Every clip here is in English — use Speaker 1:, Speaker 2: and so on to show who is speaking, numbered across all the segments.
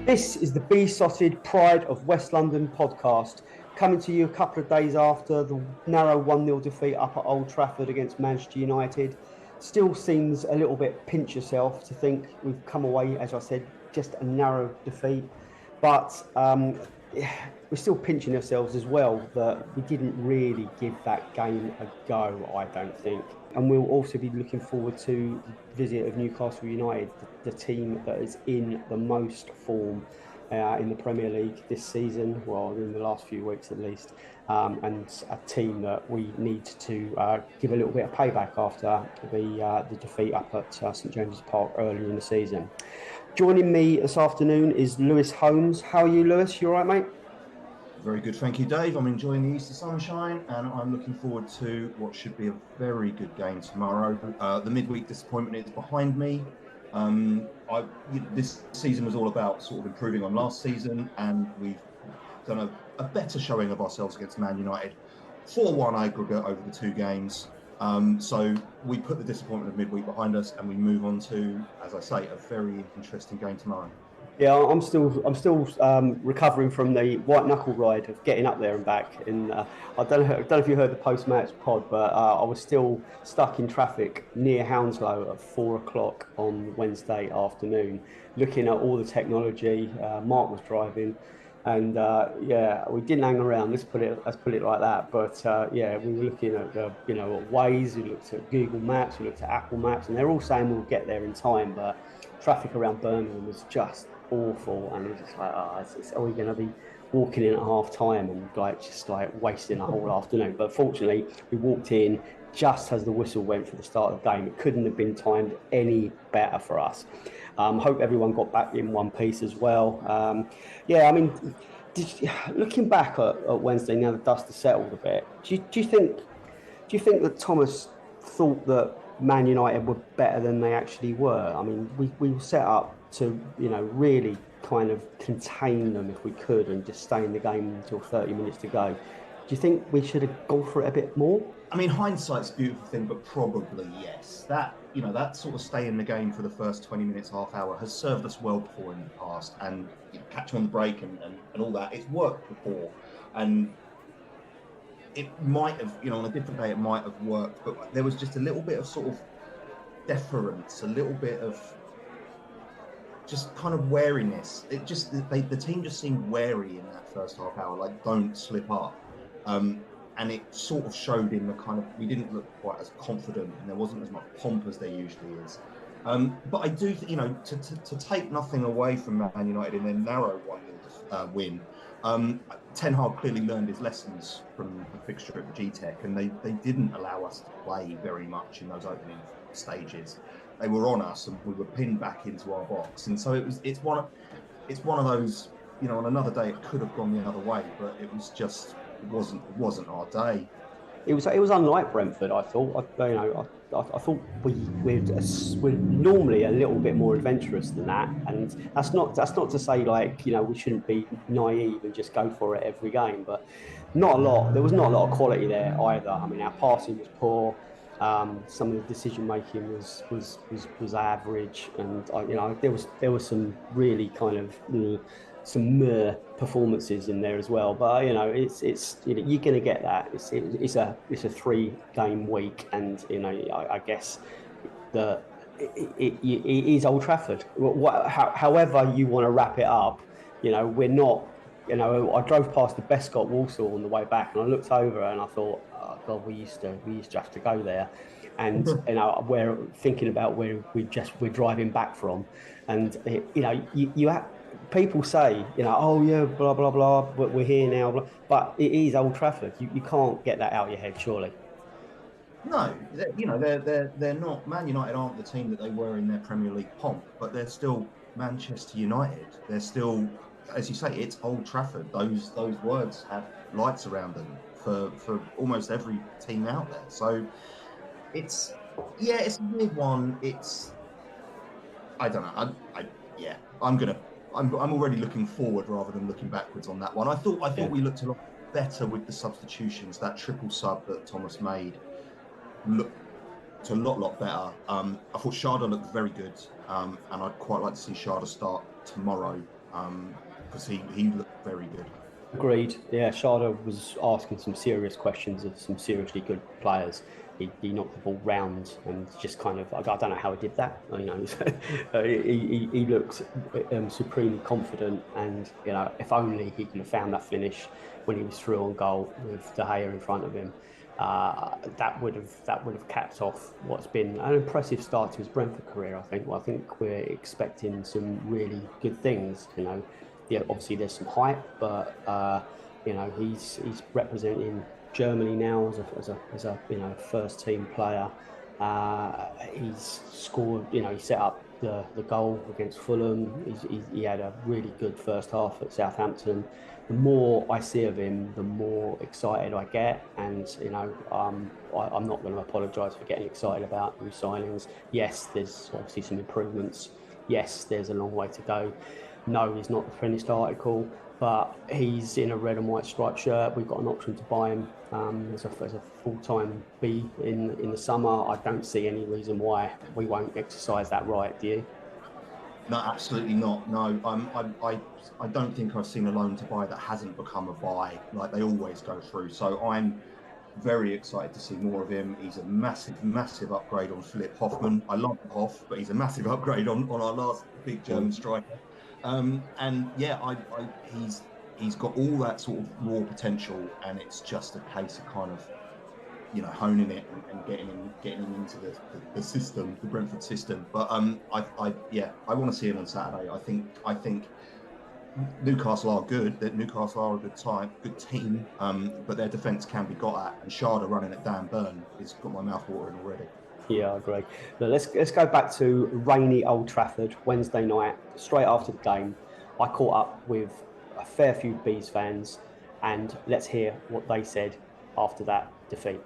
Speaker 1: This is the Besotted Pride of West London podcast, coming to you a couple of days after the narrow 1-0 defeat up at Old Trafford against Manchester United. Still seems a little bit pinch yourself to think we've come away, as I said, just a narrow defeat. But we're still pinching ourselves as well that we didn't really give that game a go, I don't think. And we'll also be looking forward to the visit of Newcastle United, the team that is in the most form in the Premier League this season, well, in the last few weeks at least, and a team that we need to give a little bit of payback after the defeat up at St James's Park earlier in the season. Joining me this afternoon is Lewis Holmes. How are you, Lewis? You all right, mate?
Speaker 2: Very good, thank you, Dave. I'm enjoying the Easter sunshine, and I'm looking forward to what should be a very good game tomorrow. The midweek disappointment is behind me. This season was all about sort of improving on last season, and we've done a better showing of ourselves against Man United. 4-1 aggregate over the two games. So we put the disappointment of midweek behind us, and we move on to, as I say, a very interesting game tomorrow.
Speaker 1: Yeah, I'm still recovering from the white knuckle ride of getting up there and back. And I don't know if you heard the post-match pod, but I was still stuck in traffic near Hounslow at 4 o'clock on Wednesday afternoon, looking at all the technology. Mark was driving, and we didn't hang around. Let's put it like that. But we were looking at at Waze, we looked at Google Maps, we looked at Apple Maps, and they're all saying we'll get there in time, but traffic around Birmingham was just awful, and it was just like, are we going to be walking in at half time and just wasting a whole afternoon? But fortunately, we walked in just as the whistle went for the start of the game. It couldn't have been timed any better for us. Hope everyone got back in one piece as well. Looking back at Wednesday, now the dust has settled a bit, do you think that Thomas thought that Man United were better than they actually were? I mean, we were set up to, really kind of contain them if we could and just stay in the game until 30 minutes to go. Do you think we should have gone for it a bit more?
Speaker 2: I mean, hindsight's a beautiful thing, but probably yes. That sort of stay in the game for the first 20 minutes, half hour has served us well before in the past, and catch them on the break and all that. It's worked before, and it might have, on a different day, it might have worked, but there was just a little bit of sort of deference, a little bit of just kind of wariness. The team just seemed wary in that first half hour, like, don't slip up. And it sort of showed in the kind of, we didn't look quite as confident, and there wasn't as much pomp as there usually is. But I do think, to take nothing away from Man United in their narrow 1-0 win, Ten Hag clearly learned his lessons from the fixture at the G-Tech, and they didn't allow us to play very much in those opening stages. They were on us, and we were pinned back into our box. And so it's one of those, on another day it could have gone the other way, but it wasn't our day.
Speaker 1: It was unlike Brentford. I thought. I thought we're normally a little bit more adventurous than that, and that's not to say we shouldn't be naive and just go for it every game. But not a lot. There was not a lot of quality there either. I mean, our passing was poor. Some of the decision making was average, and there was some really kind of some performances in there as well. But it's you're going to get that. It's a 3-game week, and I guess it is Old Trafford. However you want to wrap it up, we're not. I drove past the Bescott Walsall on the way back, and I looked over and I thought, oh God, we used to have to go there, and we're thinking about where we're driving back from, and you have, people say, oh yeah, blah blah blah, but we're here now, blah. But it is Old Trafford. You can't get that out of your head, surely.
Speaker 2: No, they're not. Man United aren't the team that they were in their Premier League pomp, but they're still Manchester United. They're still, as you say, it's Old Trafford. Those words have lights around them for almost every team out there. So it's a weird one. I don't know. I'm already looking forward rather than looking backwards on that one. I thought we looked a lot better with the substitutions. That triple sub that Thomas made looked a lot better. I thought Schade looked very good, and I'd quite like to see Schade start tomorrow. because he looked very good.
Speaker 1: Agreed. Yeah, Schade was asking some serious questions of some seriously good players. He knocked the ball round and just kind of, I don't know how he did that. You know, he looked supremely confident, and you know, if only he could have found that finish when he was through on goal with De Gea in front of him. That would have capped off what's been an impressive start to his Brentford career. I think we're expecting some really good things. You know, yeah, obviously there's some hype, but you know, he's representing Germany now as a you know, first team player. He's scored. You know, he set up the goal against Fulham. He had a really good first half at Southampton. The more I see of him, the more excited I get, and you know, I'm not going to apologise for getting excited about new signings. Yes, there's obviously some improvements. Yes, there's a long way to go. No, he's not the finished article, but he's in a red and white striped shirt. We've got an option to buy him as a full-time B in the summer. I don't see any reason why we won't exercise that right, do you?
Speaker 2: No, absolutely not. No, I don't think I've seen a loan to buy that hasn't become a buy. Like, they always go through. So I'm very excited to see more of him. He's a massive upgrade on Philipp Hoffmann. I love Hoff, but he's a massive upgrade on our last big German striker. And yeah, he's got all that sort of raw potential, and it's just a case of kind of, you know, honing it and getting him into the system, the Brentford system. But I want to see him on Saturday. I think Newcastle are good. That Newcastle are a good team, but their defence can be got at. And Schade running at Dan Burn has got my mouth watering already.
Speaker 1: Yeah, I agree. Now, let's go back to rainy Old Trafford, Wednesday night, straight after the game. I caught up with a fair few Bees fans, and let's hear what they said after that defeat.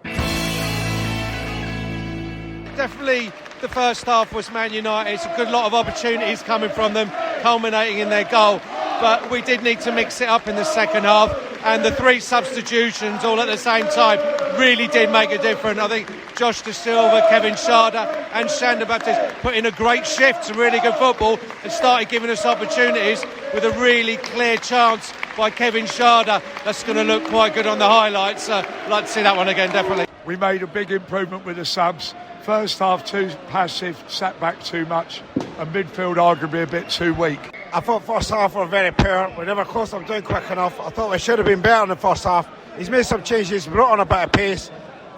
Speaker 3: Definitely the first half was Man United. It's a good lot of opportunities coming from them, culminating in their goal. But we did need to mix it up in the second half, and the three substitutions all at the same time really did make a difference. I think Josh De Silva, Kevin Schade and Sander Baptiste put in a great shift to really good football and started giving us opportunities, with a really clear chance by Kevin Schade that's going to look quite good on the highlights. I'd like to see that one again, definitely.
Speaker 4: We made a big improvement with the subs. First half too passive, sat back too much, and midfield arguably a bit too weak.
Speaker 5: I thought first half were very poor. We never closed them down quick enough. I thought we should have been better in the first half. He's made some changes, brought on a bit of pace,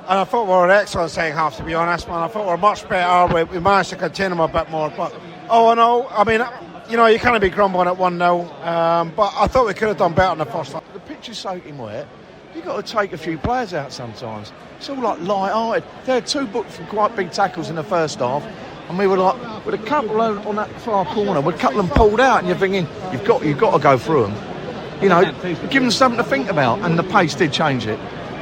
Speaker 5: and I thought we were excellent second half, to be honest, man. I thought we were much better. We managed to contain them a bit more. But all in all, I mean, you know, you can't be grumbling at 1-0. But I thought we could have done better in the first half.
Speaker 6: The pitch is soaking wet. You've got to take a few players out sometimes. It's all like light-hearted. They had two booked for quite big tackles in the first half, and we were like, with a couple on that far corner, with a couple of them pulled out, and you're thinking, you've got to go through them. You know, give them something to think about, and the pace did change it.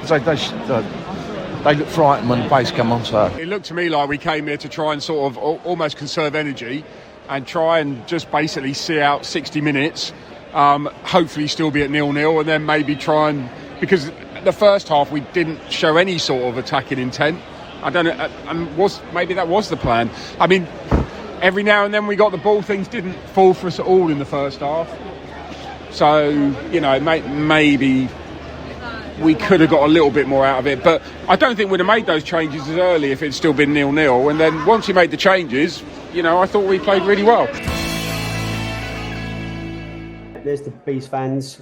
Speaker 6: They looked frightened when the pace came on. So
Speaker 4: it looked to me like we came here to try and sort of almost conserve energy and try and just basically see out 60 minutes, hopefully still be at 0-0, and then maybe try and, because the first half we didn't show any sort of attacking intent. I don't know, maybe that was the plan. I mean, every now and then we got the ball, things didn't fall for us at all in the first half. So, you know, maybe we could have got a little bit more out of it, but I don't think we'd have made those changes as early if it'd still been 0-0. And then once we made the changes, you know, I thought we played really well.
Speaker 1: There's the Bees fans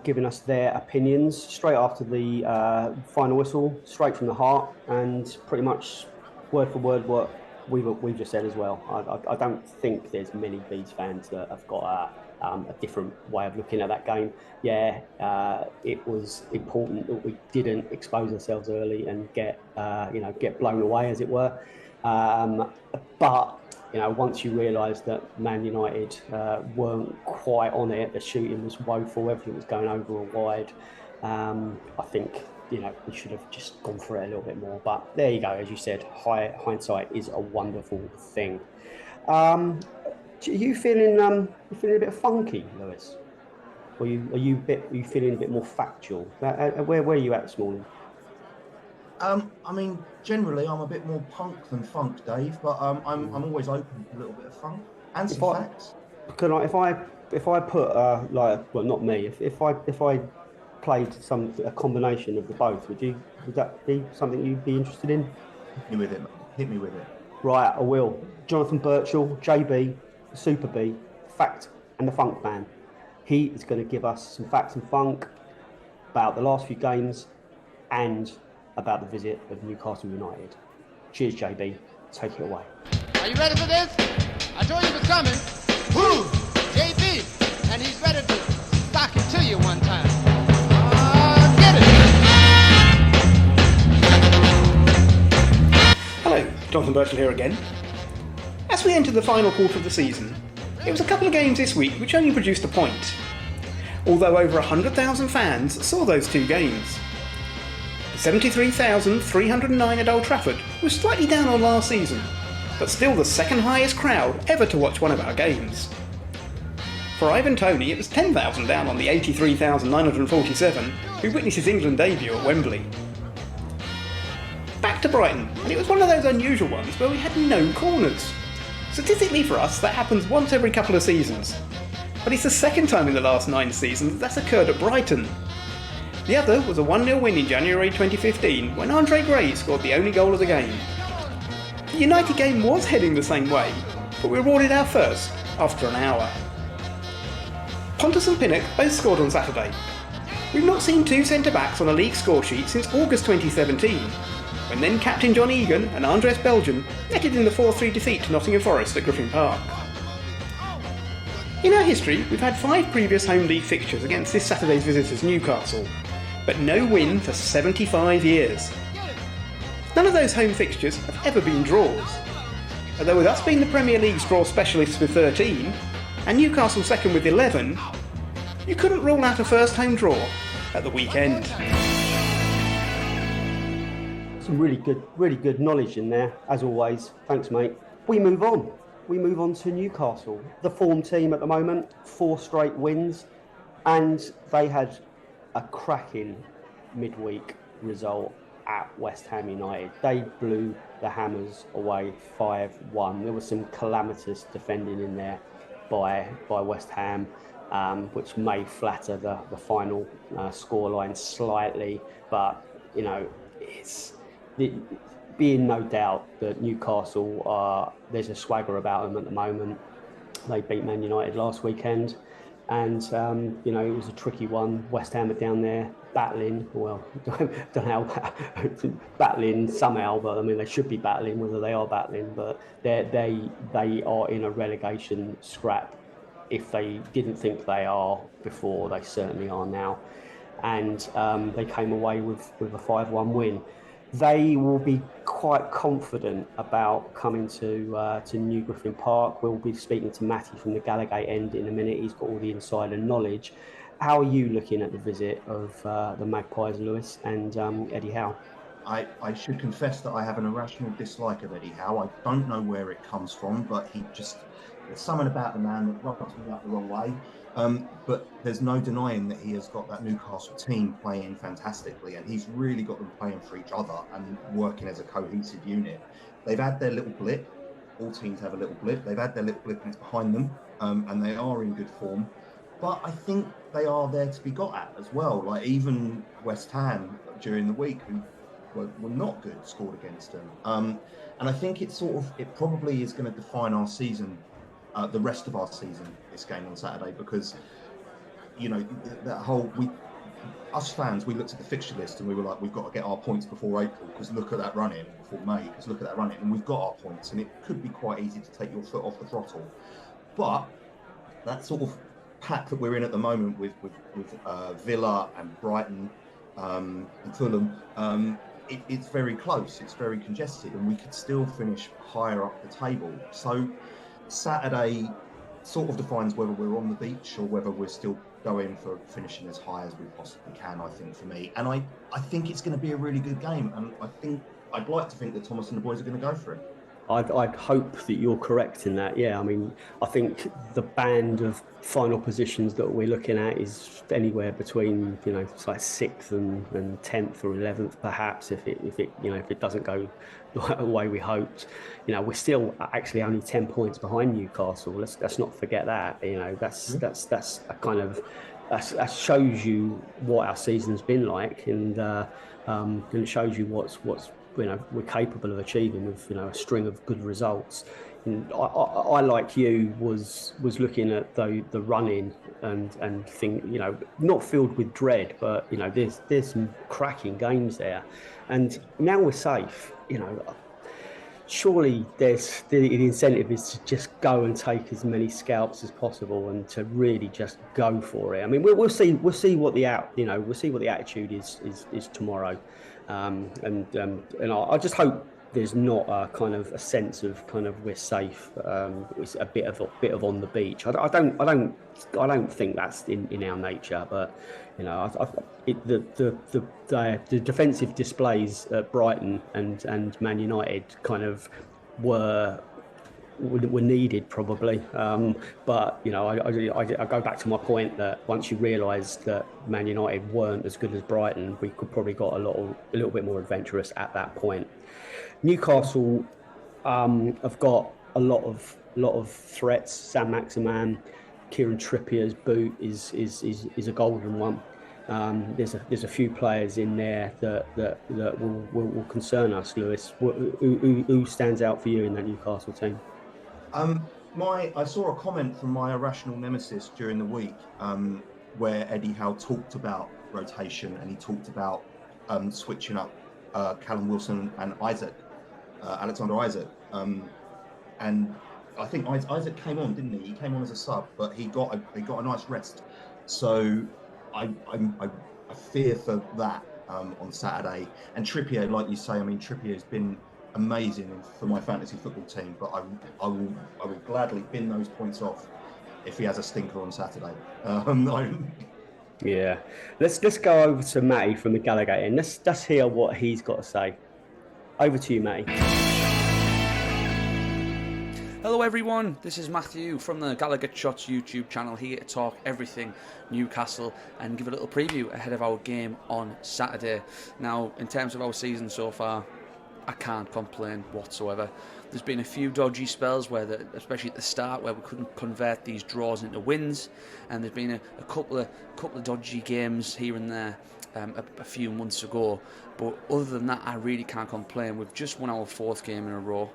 Speaker 1: giving us their opinions straight after the final whistle, straight from the heart, and pretty much word for word what we've just said as well. I don't think there's many Bees fans that have got a different way of looking at that game. Yeah, it was important that we didn't expose ourselves early and get blown away, as it were. But you know, once you realise that Man United weren't quite on it, the shooting was woeful, everything was going over and wide. I think, you know, we should have just gone for it a little bit more. But there you go, as you said, hindsight is a wonderful thing. Are you feeling a bit funky, Lewis? Or are you feeling a bit more factual? Where were you at this morning?
Speaker 2: I mean, generally, I'm a bit more punk than funk, Dave. But I'm always open to a little bit of funk and some facts.
Speaker 1: if I put not me, if I played a combination of the both, would that be something you'd be interested in?
Speaker 2: Hit me with it, mate. Hit me with it.
Speaker 1: Right, I will. Jonathan Birchall, JB, Super B, Fact and the Funk Man. He is going to give us some facts and funk about the last few games and about the visit of Newcastle United. Cheers, JB. Take it away.
Speaker 7: Are you ready for this? I told you it was coming. Woo! JB, and he's ready to stock it to you one time. Get it!
Speaker 8: Hello, Jonathan Birchall here again. As we enter the final quarter of the season, it was a couple of games this week which only produced a point. Although over 100,000 fans saw those two games. 73,309 at Old Trafford was slightly down on last season, but still the second highest crowd ever to watch one of our games. For Ivan Toney, it was 10,000 down on the 83,947 who witnessed his England debut at Wembley. Back to Brighton, and it was one of those unusual ones where we had no corners. Statistically for us, that happens once every couple of seasons, but it's the second time in the last 9 seasons that's occurred at Brighton. The other was a 1-0 win in January 2015 when Andre Gray scored the only goal of the game. The United game was heading the same way, but we rewarded our first after an hour. Pontus and Pinnock both scored on Saturday. We've not seen two centre-backs on a league score sheet since August 2017, when then captain John Egan and Andres Belgian netted in the 4-3 defeat to Nottingham Forest at Griffin Park. In our history, we've had 5 previous home league fixtures against this Saturday's visitors Newcastle, but no win for 75 years. None of those home fixtures have ever been draws. Although with us being the Premier League's draw specialists with 13, and Newcastle second with 11, you couldn't rule out a first home draw at the weekend.
Speaker 1: Some really good knowledge in there, as always. Thanks, mate. We move on to Newcastle, the form team at the moment, 4 straight wins, and they had a cracking midweek result at West Ham United. They blew the Hammers away 5-1. There was some calamitous defending in there by West Ham, which may flatter the final scoreline slightly, but you know, it's being no doubt that Newcastle there's a swagger about them at the moment. They beat Man United last weekend, and you know, it was a tricky one. West Ham are down there battling. Well, don't know how battling somehow, but I mean they should be battling. Whether they are battling, but they are in a relegation scrap. If they didn't think they are before, they certainly are now. And they came away with a 5-1 win. They will be quite confident about coming to New Griffin Park. We'll be speaking to Matty from the Gallagher end in a minute. He's got all the insider knowledge. How are you looking at the visit of the Magpies, Lewis, and Eddie Howe?
Speaker 2: I should confess that I have an irrational dislike of Eddie Howe. I don't know where it comes from, but there's something about the man that rubs me up the wrong way. But there's no denying that he has got that Newcastle team playing fantastically, and he's really got them playing for each other and working as a cohesive unit. They've had their little blip. All teams have a little blip. They've had their little blip and it's behind them, and they are in good form. But I think they are there to be got at as well. Like even West Ham during the week, who were not good, scored against them. And I think it probably is going to define our season. The rest of our season, this game on Saturday, because you know that us fans, we looked at the fixture list and we were like, we've got to get our points before April, because look at that run-in, before May, because look at that run-in, and we've got our points, and it could be quite easy to take your foot off the throttle. But that sort of pack that we're in at the moment with Villa and Brighton and Fulham, it's very close, it's very congested, and we could still finish higher up the table. So Saturday sort of defines whether we're on the beach or whether we're still going for finishing as high as we possibly can, I think, for me. And I think it's going to be a really good game, and I'd like to think that Thomas and the boys are going to go for it.
Speaker 1: I'd hope that you're correct in that. Yeah, I mean, I think the band of final positions that we're looking at is anywhere between, it's like 6th and 10th or 11th, perhaps, if it doesn't go the way we hoped. You know, we're still actually only 10 points behind Newcastle. Let's not forget that. You know, that's a kind of that shows you what our season's been like, and it shows you what's we're capable of achieving with a string of good results. And I like you was looking at the running and think, not filled with dread, but there's some cracking games there, and now we're safe. Surely the incentive is to just go and take as many scalps as possible and to really just go for it. I mean, we'll see what the attitude is tomorrow, and I just hope there's not a kind of a sense of kind of we're safe. It's a bit of on the beach. I don't think that's in our nature, but the defensive displays at Brighton and Man United kind of were needed probably, but I go back to my point that once you realise that Man United weren't as good as Brighton, we could probably got a little bit more adventurous at that point. Newcastle have got a lot of threats. Sam Maximan, Kieran Trippier's boot is a golden one. There's a few players in there that will concern us. Lewis, who stands out for you in that Newcastle team?
Speaker 2: I saw a comment from my irrational nemesis during the week where Eddie Howe talked about rotation, and he talked about switching up Callum Wilson and Alexander Isaac, and I think Isaac came on, didn't he? He came on as a sub, but he got a nice rest. So I fear for that on Saturday. And Trippier, like you say, I mean, Trippier has been amazing for my fantasy football team, but I will gladly bin those points off if he has a stinker on Saturday.
Speaker 1: Yeah, let's go over to Matty from the Gallagher, and let's hear what he's got to say. Over to you, Matty.
Speaker 9: Hello everyone, this is Matthew from the Gallagher Shots YouTube channel, here to talk everything Newcastle and give a little preview ahead of our game on Saturday. Now, in terms of our season so far, I can't complain whatsoever. There's been a few dodgy spells especially at the start, where we couldn't convert these draws into wins, and there's been a couple of dodgy games here and there a few months ago. But other than that, I really can't complain. We've just won our fourth game in a row.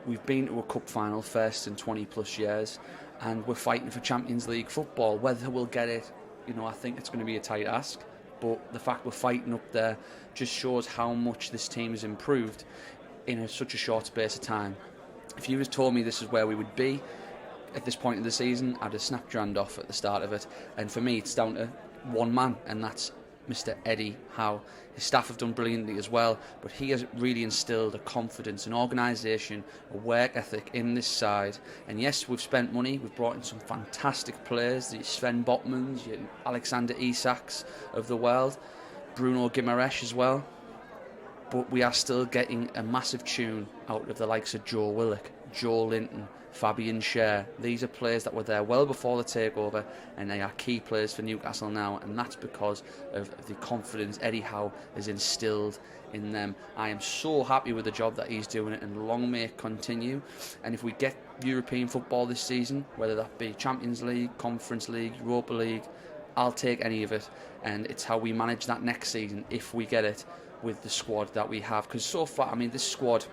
Speaker 9: We've been to a cup final, first in 20 plus years, and we're fighting for Champions League football. Whether we'll get it, I think it's going to be a tight ask. But the fact we're fighting up there just shows how much this team has improved in such a short space of time. If you had told me this is where we would be at this point of the season, I'd have snapped your hand off at the start of it. And for me, it's down to one man, and that's Mr. Eddie Howe. His staff have done brilliantly as well, but he has really instilled a confidence, an organisation, a work ethic in this side. And yes, we've spent money, we've brought in some fantastic players, the Sven Botmans, Alexander Isaks of the world, Bruno Guimaraes as well, but we are still getting a massive tune out of the likes of Joe Willock, Joe Linton, Fabian Schär. These are players that were there well before the takeover, and they are key players for Newcastle now, and that's because of the confidence Eddie Howe has instilled in them. I am so happy with the job that he's doing, and long may it continue. And if we get European football this season, whether that be Champions League, Conference League, Europa League, I'll take any of it, and it's how we manage that next season if we get it with the squad that we have. Because so far, I mean, this squad,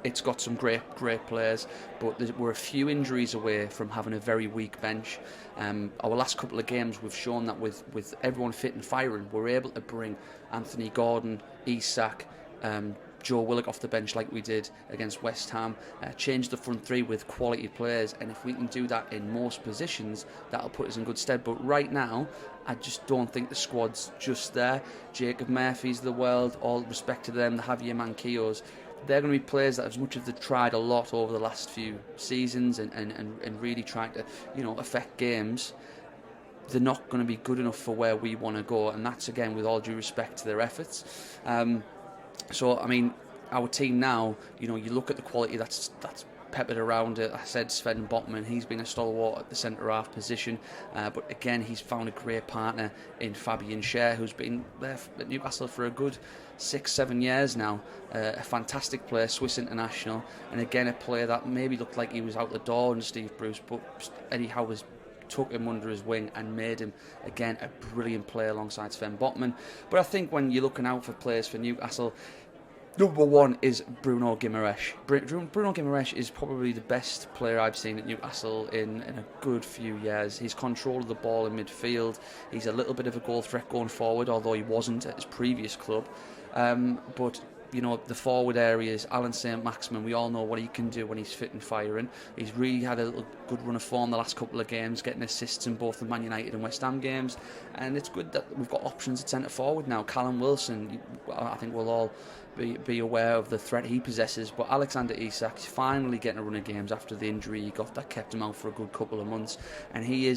Speaker 9: it's got some great players, but we're a few injuries away from having a very weak bench. Our last couple of games, we've shown that with everyone fit and firing, we're able to bring Anthony Gordon, Isak, Joe Willock off the bench like we did against West Ham, change the front three with quality players, and if we can do that in most positions, that'll put us in good stead. But right now, I just don't think the squad's just there. Jacob Murphy's of the world, all respect to them, the Javier Manquillos, they're going to be players that, as much as they've tried a lot over the last few seasons and really trying to, affect games, they're not going to be good enough for where we want to go, and that's, again, with all due respect to their efforts. So, I mean, our team now, you look at the quality that's peppered around it. I said Sven Botman, he's been a stalwart at the centre-half position, but again, he's found a great partner in Fabian Schär, who's been there at Newcastle for a good 6-7 years now. A fantastic player, Swiss international, and again, a player that maybe looked like he was out the door under Steve Bruce, but Eddie Howe has took him under his wing and made him, again, a brilliant player alongside Sven Botman. But I think when you're looking out for players for Newcastle, number one is Bruno Guimaraes. Bruno Guimaraes is probably the best player I've seen at Newcastle in a good few years. His control of the ball in midfield, he's a little bit of a goal threat going forward, although he wasn't at his previous club. But you know, the forward areas, Alan St. Maximin, we all know what he can do when he's fit and firing. He's really had a little good run of form the last couple of games, getting assists in both the Man United and West Ham games. And it's good that we've got options at centre forward now. Callum Wilson, I think we'll all be aware of the threat he possesses, but Alexander Isak's finally getting a run of games after the injury he got that kept him out for a good couple of months, and he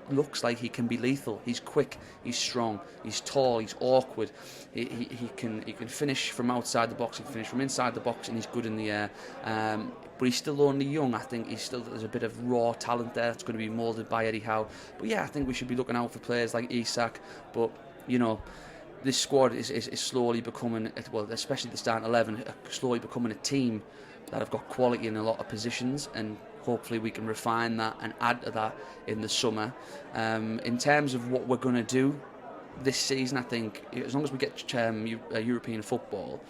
Speaker 9: looks like he can be lethal. He's quick, he's strong, he's tall, he's awkward, he can finish from outside the box, he can finish from inside the box, and he's good in the air. But he's still only young. I think there's a bit of raw talent there that's going to be moulded by Eddie Howe. But yeah, I think we should be looking out for players like Isak, but you know, this squad is slowly becoming, well, especially the starting 11, slowly becoming a team that have got quality in a lot of positions, and hopefully we can refine that and add to that in the summer. In terms of what we're going to do this season, I think as long as we get European football,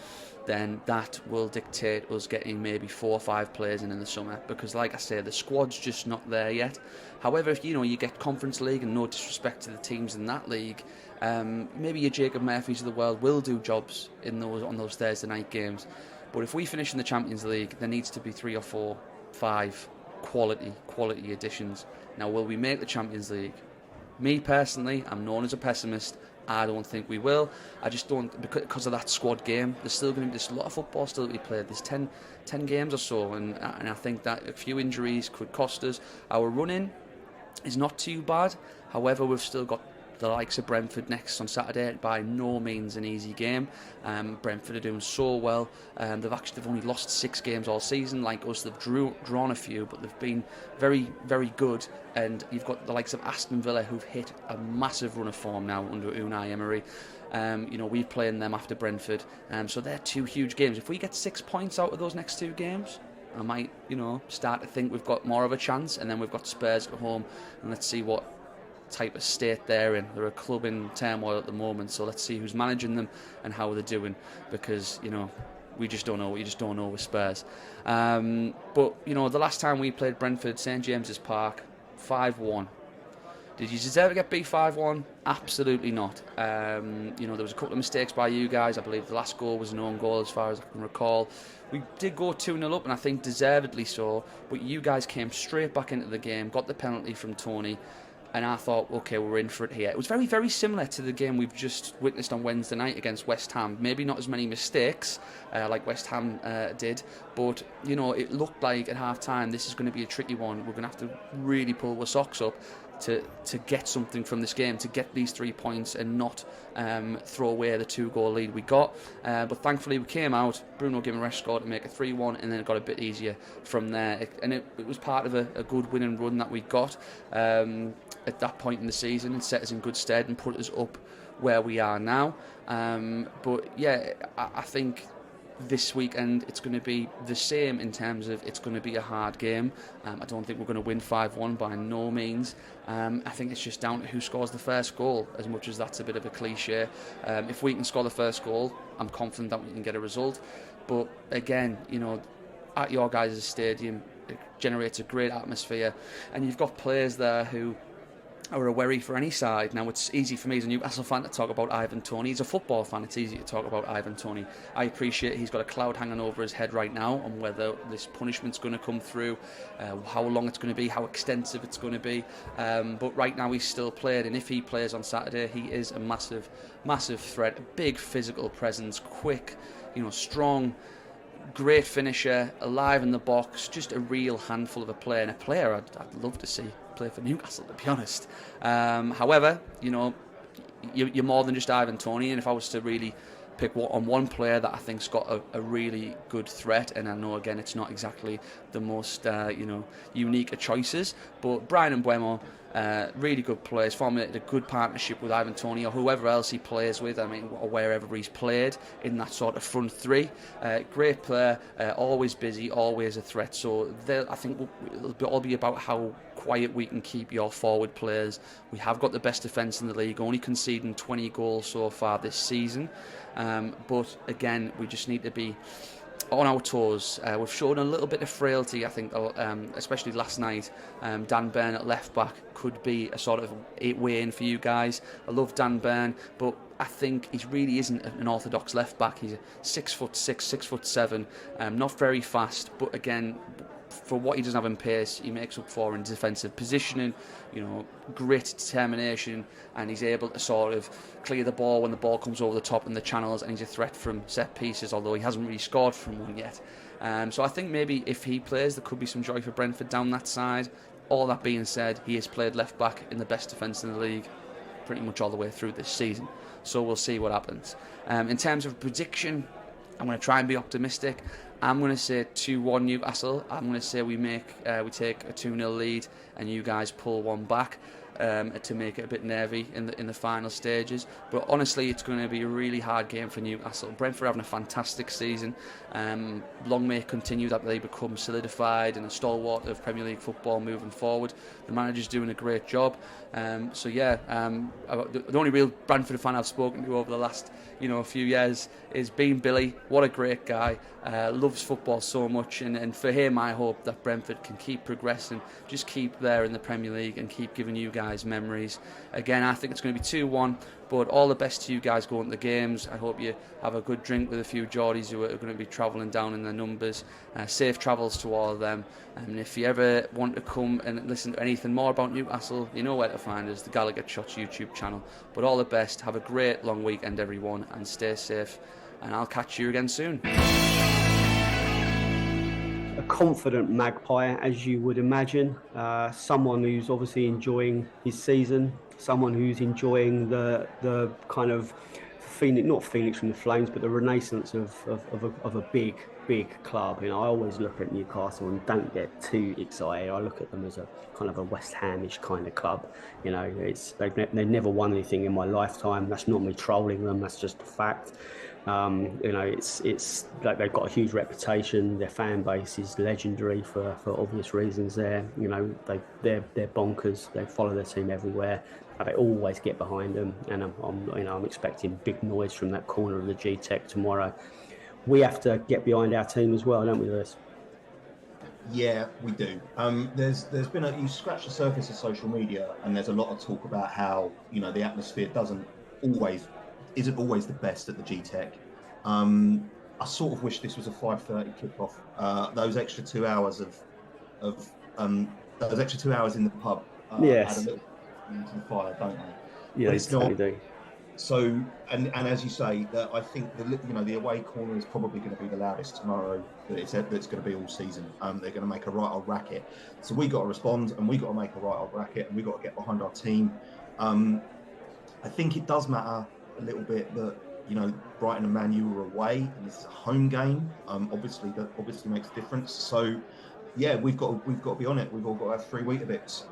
Speaker 9: then that will dictate us getting maybe 4 or 5 players in the summer, because like I say, the squad's just not there yet. However, if you get Conference League, and no disrespect to the teams in that league, maybe your Jacob Murphys of the world will do jobs on those Thursday night games. But if we finish in the Champions League, there needs to be 3 or 4, 5 quality additions. Now, will we make the Champions League? Me personally, I'm known as a pessimist. I don't think we will. I just don't, because of that squad game. There's a lot of football still to be played. There's 10 games or so, and I think that a few injuries could cost us. Our run-in is not too bad. However, we've still got the likes of Brentford next on Saturday. By no means an easy game. Brentford are doing so well. They've only lost 6 games all season. Like us, they've drawn a few, but they've been very, very good. And you've got the likes of Aston Villa, who've hit a massive run of form now under Unai Emery. We're playing them after Brentford. So they're 2 huge games. If we get 6 points out of those next 2 games, I might, start to think we've got more of a chance. And then we've got Spurs at home, and let's see what type of state they're in. They're a club in turmoil at the moment, so let's see who's managing them and how they're doing, because we just don't know. You just don't know with Spurs. But the last time we played Brentford, St James's Park, 5-1. Did you deserve to get beat 5-1? Absolutely not. There was a couple of mistakes by you guys. I believe the last goal was an own goal, as far as I can recall. We did go 2-0 up, and I think deservedly so, but you guys came straight back into the game, got the penalty from Tony, and I thought, okay, we're in for it here. It was very, very similar to the game we've just witnessed on Wednesday night against West Ham. Maybe not as many mistakes like West Ham did, but, it looked like at half-time this is going to be a tricky one. We're going to have to really pull the socks up to get something from this game, to get these 3 points and not throw away the 2-goal lead we got. But thankfully we came out, Bruno Guimaraes scored to make it 3-1, and then it got a bit easier from there. It was part of a good winning run that we got at that point in the season, and set us in good stead and put us up where we are now. But yeah, I think this weekend it's going to be the same in terms of it's going to be a hard game. I don't think we're going to win 5-1 by no means. I think it's just down to who scores the first goal, as much as that's a bit of a cliche. If we can score the first goal, I'm confident that we can get a result. But again, at your guys' stadium, it generates a great atmosphere, and you've got players there who are a worry for any side. Now, it's easy for me as a Newcastle fan to talk about Ivan Toney. As a football fan, it's easy to talk about Ivan Toney. I appreciate he's got a cloud hanging over his head right now on whether this punishment's going to come through, how long it's going to be, how extensive it's going to be. But right now he's still played, and if he plays on Saturday, he is a massive, massive threat. A big physical presence, quick, strong, great finisher, alive in the box, just a real handful of a player, and a player I'd love to see play for Newcastle, to be honest. However, you're more than just Ivan Toney, and if I was to really pick one player that I think's got a really good threat, and I know again it's not exactly the most unique of choices, but Brian Mbeumo, really good players, formulated a good partnership with Ivan Toney or whoever else he plays with, or wherever he's played in that sort of front three. Great player, always busy, always a threat. So I think it'll all be about how quiet we can keep your forward players. We have got the best defence in the league, only conceding 20 goals so far this season. But again, we just need to be on our toes. We've shown a little bit of frailty, I think, especially last night. Dan Burn at left back could be a sort of way in for you guys. I love Dan Burn, but I think he really isn't an orthodox left back. He's a 6'6", 6'7", not very fast, but again, for what he doesn't have in pace, he makes up for in defensive positioning, grit, determination, and he's able to sort of clear the ball when the ball comes over the top in the channels, and he's a threat from set pieces, although he hasn't really scored from one yet. So I think maybe if he plays, there could be some joy for Brentford down that side. All that being said, he has played left back in the best defence in the league pretty much all the way through this season, so we'll see what happens. In terms of prediction, I'm going to try and be optimistic. I'm going to say 2-1 Newcastle. I'm going to say we take a 2-0 lead and you guys pull one back to make it a bit nervy in the final stages. But honestly, it's going to be a really hard game for Newcastle. Brentford having a fantastic season. Long may it continue that they become solidified and a stalwart of Premier League football moving forward. The manager's doing a great job. The only real Brentford fan I've spoken to over the last few years is Bean Billy. What a great guy. Loves football so much, and for him I hope that Brentford can keep progressing, just keep there in the Premier League and keep giving you guys memories. Again, I think it's going to be 2-1, but all the best to you guys going to the games. I hope you have a good drink with a few Geordies who are going to be travelling down in their numbers. Safe travels to all of them, and if you ever want to come and listen to anything more about Newcastle, you know where to find us, the Gallagher Shots YouTube channel. But all the best, have a great long weekend everyone, and stay safe, and I'll catch you again soon.
Speaker 1: A confident Magpie, as you would imagine. Someone who's obviously enjoying his season. Someone who's enjoying the kind of not Phoenix from the Flames, but the renaissance of a big club. I always look at Newcastle and don't get too excited. I look at them as a kind of a West Hamish kind of club. They've never won anything in my lifetime. That's not me trolling them. That's just a fact. It's like they've got a huge reputation. Their fan base is legendary for obvious reasons. They're bonkers. They follow their team everywhere. They always get behind them, and I'm expecting big noise from that corner of the G-Tech tomorrow. We have to get behind our team as well, don't we, Lewis?
Speaker 2: Yeah, we do. There's been you scratch the surface of social media, and there's a lot of talk about how the atmosphere isn't always the best at the G-Tech. I sort of wish this was a 5:30 kickoff. Those extra 2 hours those extra 2 hours in the pub
Speaker 1: yes.
Speaker 2: add a little into the fire, don't they?
Speaker 1: Yeah,
Speaker 2: but it's
Speaker 1: totally
Speaker 2: not.
Speaker 1: Do.
Speaker 2: So, and as you say, that I think the away corner is probably going to be the loudest tomorrow that's going to be all season. They're going to make a right old racket. So we got to respond, and we got to make a right old racket, and we got to get behind our team. I think it does matter a little bit that Brighton and Man Utd are away, and this is a home game. Obviously makes a difference. So. Yeah, we've got to be on it. We've all got to have 3 Weetabix,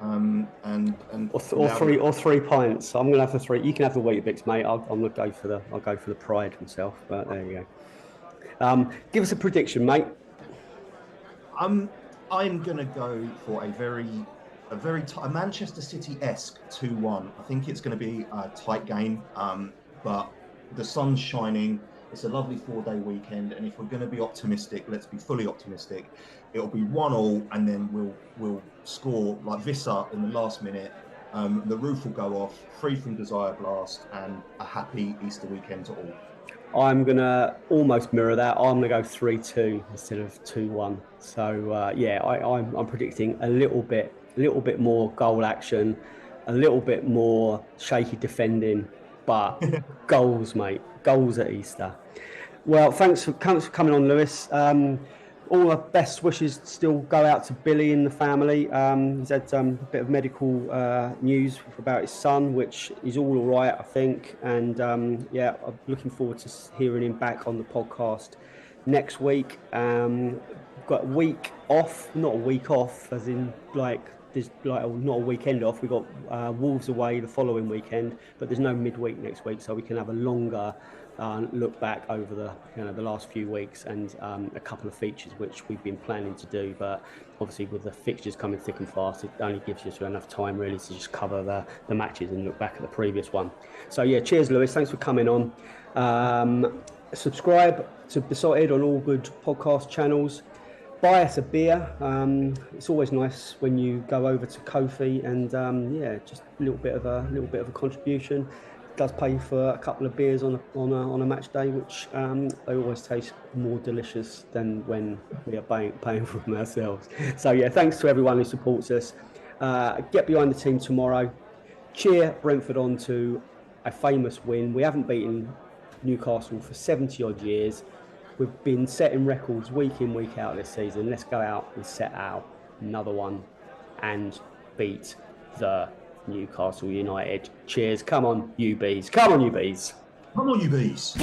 Speaker 1: or three pints. I'm gonna have the 3. You can have the Weetabix, mate. I'll go for the Pride myself. But there you go. Give us a prediction, mate.
Speaker 2: I'm gonna go for a Manchester City-esque 2-1. I think it's going to be a tight game, but the sun's shining. It's a lovely 4-day weekend, and if we're going to be optimistic, let's be fully optimistic. It'll be 1-1, and then we'll score like Vissa in the last minute. The roof will go off, free from Desire Blast, and a happy Easter weekend to all.
Speaker 1: I'm gonna almost mirror that. I'm gonna go 3-2 instead of 2-1. So I'm predicting a little bit more goal action, a little bit more shaky defending, but goals, mate. Goals at Easter. Well, thanks for coming on, Lewis. all our best wishes still go out to Billy and the family. He's had a bit of medical news about his son, which is all right, I think. And I'm looking forward to hearing him back on the podcast next week. Got a week off, not a week off, as in there's not a weekend off. We've got Wolves away the following weekend, but there's no midweek next week, so we can have a longer look back over the last few weeks and a couple of features which we've been planning to do. But obviously, with the fixtures coming thick and fast, it only gives us enough time really to just cover the matches and look back at the previous one. So yeah, cheers, Lewis. Thanks for coming on. Subscribe to Besotted on all good podcast channels. Buy us a beer. It's always nice when you go over to Ko-fi and just a little bit of a contribution. It does pay for a couple of beers on a match day, which they always taste more delicious than when we are paying for them ourselves. So yeah, thanks to everyone who supports us. Get behind the team tomorrow. Cheer Brentford on to a famous win. We haven't beaten Newcastle for 70 odd years. We've been setting records week in, week out this season. Let's go out and set out another one and beat the Newcastle United. Cheers. Come on, you bees. Come on, you bees.
Speaker 2: Come on, you bees.